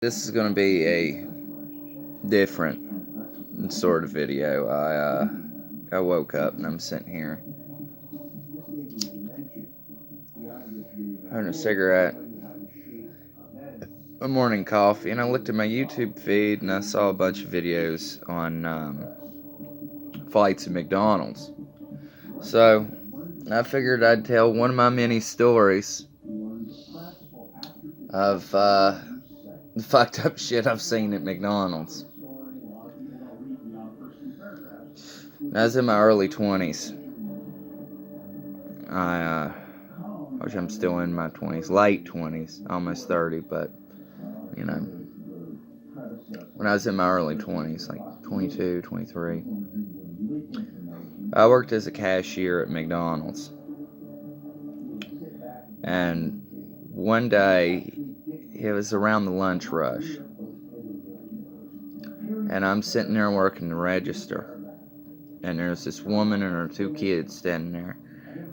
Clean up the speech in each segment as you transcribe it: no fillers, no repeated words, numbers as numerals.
This is going to be a different sort of video. I woke up and I'm sitting here having a cigarette, a morning coffee, and I looked at my YouTube feed and I saw a bunch of videos on fights at McDonald's. So I figured I'd tell one of my many stories of the fucked up shit I've seen at McDonald's. I was in my early 20s. Which I'm still in my 20s, late 20s, almost 30, but, you know, when I was in my early 20s, like 22, 23, I worked as a cashier at McDonald's. And one day, it was around the lunch rush, and I'm sitting there working the register, and there's this woman and her two kids standing there.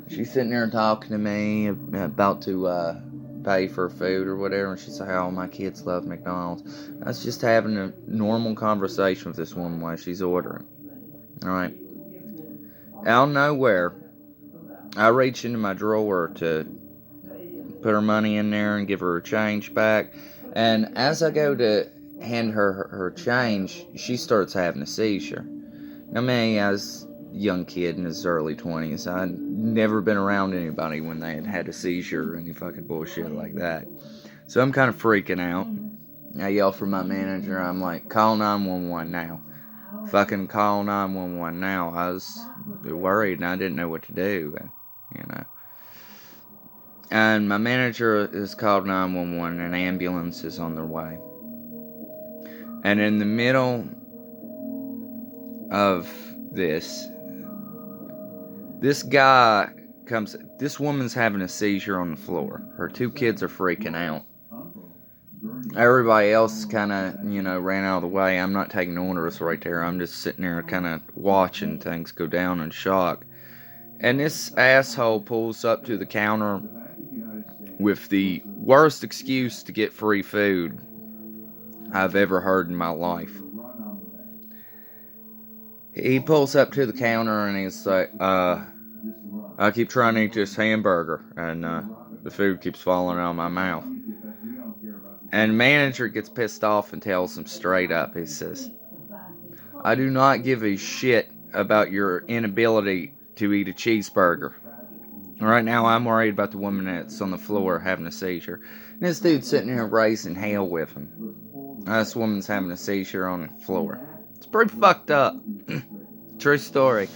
She's sitting there talking to me, about to pay for food or whatever, and she's like, "Oh, my kids love McDonald's." I was just having a normal conversation with this woman while she's ordering. Alright. Out of nowhere, I reach into my drawer to put her money in there and give her her change back, and as I go to hand her change, she starts having a seizure. Now, me, I was a young kid in his early 20s. I'd never been around anybody when they had a seizure or any fucking bullshit like that. So I'm kind of freaking out. I yell for my manager. I'm like, "Call 911 now. Fucking call 911 now." I was worried and I didn't know what to do, you know. And my manager has called 911 and an ambulance is on their way. And in the middle of this guy comes. This woman's having a seizure on the floor. Her two kids are freaking out. Everybody else kind of, ran out of the way. I'm not taking orders right there. I'm just sitting there kind of watching things go down in shock. And this asshole pulls up to the counter with the worst excuse to get free food I've ever heard in my life. He pulls up to the counter and he's like, "I keep trying to eat this hamburger and the food keeps falling out of my mouth." And the manager gets pissed off and tells him straight up, he says, "I do not give a shit about your inability to eat a cheeseburger. Right now I'm worried about the woman that's on the floor having a seizure." And this dude's sitting here raising hell with him. This woman's having a seizure on the floor. It's pretty fucked up. True story.